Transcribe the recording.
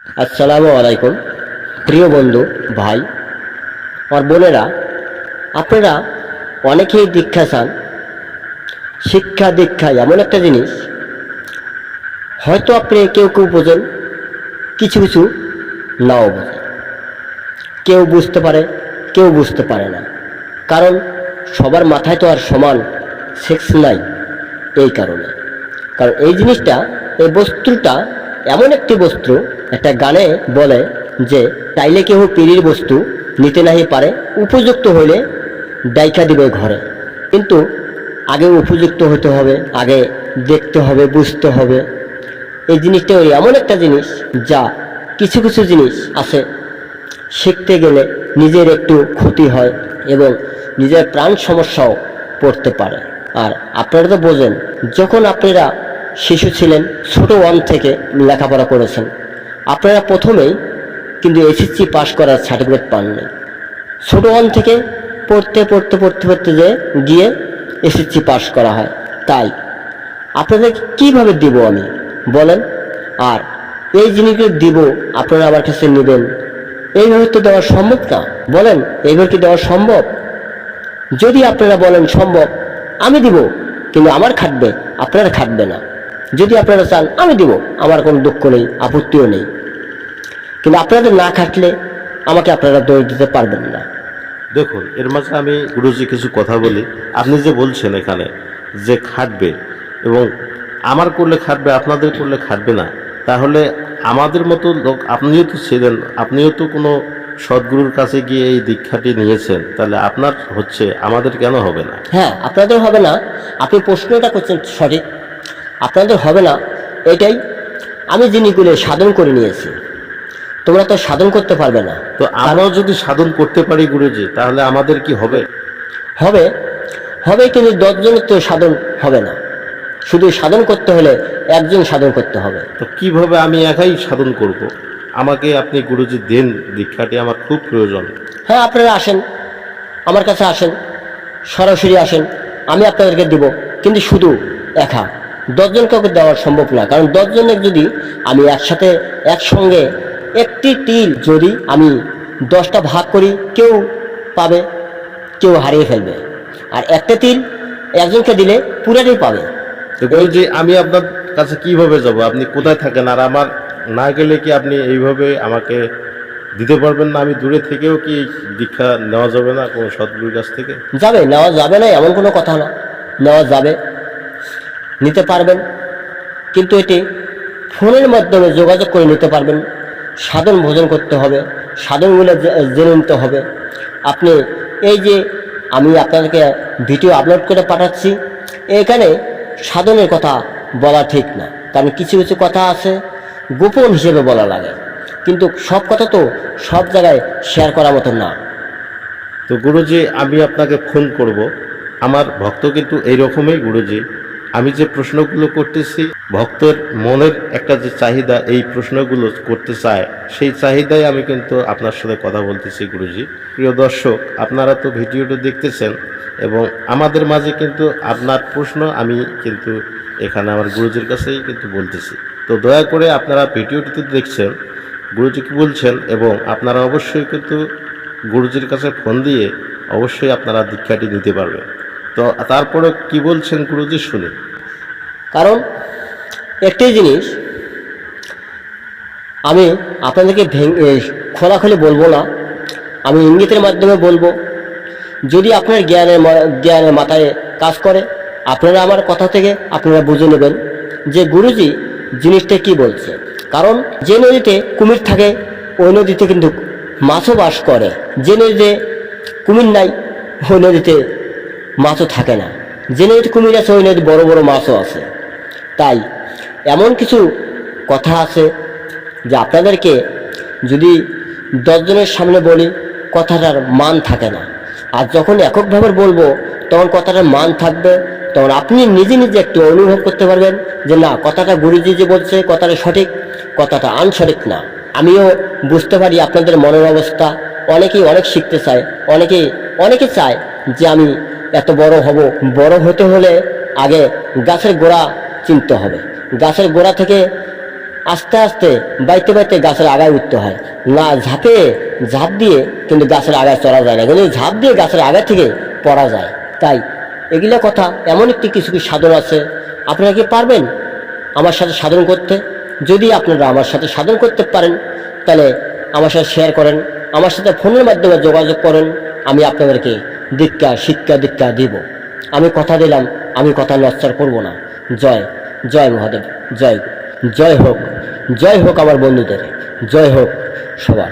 আসসালামু আলাইকুম প্রিয় বন্ধু ভাই আর বোনেরা, আপনারা অনেকেই দীক্ষা চান। শিক্ষা দীক্ষা এমন একটা জিনিস, হয়তো আপনি কেউ কেউ বোঝেন, কিছু কিছু নাও বোঝেন। কেউ বুঝতে পারে, কেউ বুঝতে পারে না, কারণ সবার মাথায় তো আর সমান সেক্স নাই। এই কারণে, কারণ এই জিনিসটা, এই বস্তুটা এমন একটি বস্তু, একটা গানে বলে যে চাইলে কেহ পীরির বস্তু নিতে নাহি পারে, উপযুক্ত হইলে ডাইকা দিবে ঘরে। কিন্তু আগে উপযুক্ত হতে হবে, আগে দেখতে হবে, বুঝতে হবে। এই জিনিসটা এমন একটা জিনিস যা কিছু কিছু জিনিস আছে, শিখতে গেলে নিজের একটু ক্ষতি হয় এবং নিজের প্রাণ সমস্যাও পড়তে পারে। আর আপনারা তো বোঝেন, যখন আপনারা শিশু ছিলেন, ছোট ওয়ান থেকে লেখাপড়া করেছেন, আপনারা প্রথমেই কিন্তু এসএসসি পাস করার সার্টিফিকেট পাননি। ছোট ওয়ান থেকে পড়তে পড়তে পড়তে পড়তে যে গিয়ে এসএসসি পাস করা হয়। তাই আপনাদের কিভাবে দিব আমি বলেন? আর এই জিনিসগুলো দিব, আপনারা আমার কাছে নেবেন, এইভাবে তো দেওয়া সম্ভব না। বলেন, এইভাবে কি দেওয়া সম্ভব? যদি আপনারা বলেন সম্ভব, আমি দিব, কিন্তু আমার খাটবে, আপনারা খাটবে না। যদি আপনারা চান আমি দিব, আমার কোনো দুঃখ নেই, আপত্তিও নেই, কিন্তু আপনাদের না খাটলে আমাকে আপনারা দোষ দিতে পারবেন না। দেখুন, এর মাঝে আমি গুরুজি কিছু কথা বলি। আপনি যে বলছেন এখানে যে খাটবে এবং আমার করলে খাটবে, আপনাদের করলে খাটবে না, তাহলে আমাদের মতো লোক, আপনিও তো ছিলেন, আপনিও তো কোনো সদ্গুরুর কাছে গিয়ে এই দীক্ষাটি নিয়েছেন, তাহলে আপনার হচ্ছে, আমাদের কেন হবে না? হ্যাঁ, আপনাদের হবে না। আপনি প্রশ্নটা করছেন সঠিক, আপনাদের হবে না। এটাই আমি জিনিসগুলো সাধন করে নিয়েছি, তোমরা তো সাধন করতে পারবে না। তো আমরাও যদি সাধন করতে পারি গুরুজি, তাহলে আমাদের কি হবে? হবে, হবে, কিন্তু 10 জনের তো সাধন হবে না। শুধু সাধন করতে হলে একজন সাধন করতে হবে। তো কিভাবে আমি একাই সাধন করব? আমাকে আপনি গুরুজি দেন দীক্ষাটি, আমার খুব প্রয়োজন। হ্যাঁ, আপনারা আসেন, আমার কাছে আসেন, সরাসরি আসেন, আমি আপনাদেরকে দিব। কিন্তু শুধু একা 10 জন কাউকে দেওয়া সম্ভব না, কারণ 10 জনের যদি আমি একসাথে একসঙ্গে একটি তিল যদি আমি 10টা ভাগ করি, কেউ পাবে, কেউ হারিয়ে ফেলবে। আর একটা তিল একজনকে দিলে পুরাটাই পাবে। তো গুরুজি, আমি আপনার কাছে কিভাবে যাব? আপনি কোথায় থাকেন? আর আমার না গেলে কি আপনি এইভাবে আমাকে দিতে পারবেন না? আমি দূরে থেকেও কি দীক্ষা নেওয়া যাবে না কোনো সদ্গুরুর কাছ থেকে? যাবে, নেওয়া যাবে না এমন কোনো কথা না, নেওয়া যাবে, নিতে পারবেন, কিন্তু এটি ফোনের মাধ্যমে যোগাযোগ করে নিতে পারবেন। সাধন ভোজন করতে হবে, সাধনগুলো জেনে নিতে হবে। আপনি এই যে আমি আপনাদেরকে ভিডিও আপলোড করে পাঠাচ্ছি, এখানে সাধনের কথা বলা ঠিক না, কারণ কিছু কিছু কথা আছে গোপন হিসেবে বলা লাগে, কিন্তু সব কথা তো সব জায়গায় শেয়ার করার মতো না। তো গুরুজি, আমি আপনাকে ফোন করব। আমার ভক্ত কিন্তু এইরকমই গুরুজি। আমি যে প্রশ্নগুলো করতেছি, ভক্তের মনের একটা যে চাহিদা, এই প্রশ্নগুলো করতে চায়, সেই চাহিদায় আমি কিন্তু আপনার সাথে কথা বলতেছি গুরুজি। প্রিয় দর্শক, আপনারা তো ভিডিওটা দেখতেছেন এবং আমাদের মাঝে কিন্তু আপনার প্রশ্ন আমি কিন্তু এখানে আমার গুরুজির কাছেই কিন্তু বলতেছি। তো দয়া করে আপনারা ভিডিওটিতে দেখছেন গুরুজি কি বলছেন, এবং আপনারা অবশ্যই কিন্তু গুরুজির কাছে ফোন দিয়ে অবশ্যই আপনারা দীক্ষাটি নিতে পারবেন। তো তারপরে কি বলছেন গুরুজি, শুনি। কারণ একটাই জিনিস আমি আপনাদেরকে খোলাখুলি বলবো না, আমি ইঙ্গিতের মাধ্যমে বলবো। যদি আপনার জ্ঞানের মাথায় কাজ করে, আপনারা আমার কথা থেকে আপনারা বুঝে নেবেন যে গুরুজি জিনিসটা কি বলছে। কারণ যে নদীতে কুমির থাকে, ওই নদীতে কিন্তু মাছও বাস করে। যে নদীতে কুমির নাই, ওই নদীতে মাছও থাকে না। যে নদীতে কুমির আছে, ওই নদীতে বড় বড় মাছও আছে। তাই এমন কিছু কথা আছে যে আপনাদেরকে যদি 10 জনের সামনে বলি, কথাটার মান থাকে না। আর যখন এককভাবে বলবো, তখন কথাটার মান থাকবে। তখন আপনি নিজে নিজে একটু অনুভব করতে পারবেন যে না, কথাটা গুরুজি যে বলছে কথাটা সঠিক, কথাটা আনসঠিক না। আমিও বুঝতে পারি আপনাদের মনের অবস্থা। অনেকেই অনেক শিখতে চায়, অনেকে চায় যে আমি এত বড় হব। বড় হতে হলে আগে গাছের গোড়া চিনতে হবে। গাছের গোড়া থেকে আস্তে আস্তে বাইতে বাইতে গাছের আগায় উঠতে হয়, না ঝাঁপ দিয়ে কিন্তু গাছের আগায় চড়া যায় না, কিন্তু ঝাঁপ দিয়ে গাছের আগায় থেকে পড়া যায়। তাই এগুলা কথা, এমন একটি কিছু সাধন আছে। আপনারা কি পারবেন আমার সাথে সাধন করতে? যদি আপনারা আমার সাথে সাধন করতে পারেন তাহলে আমার সাথে শেয়ার করেন, আমার সাথে ফোনের মাধ্যমে যোগাযোগ করেন। আমি আপনাদেরকে শিক্ষা দীক্ষা দিব। আমি কথা দিলাম, আমি কথা নস্যাৎ করব না। জয় জয় মহাদেব, জয় হোক আমার বন্ধুদের, জয় হোক সবার।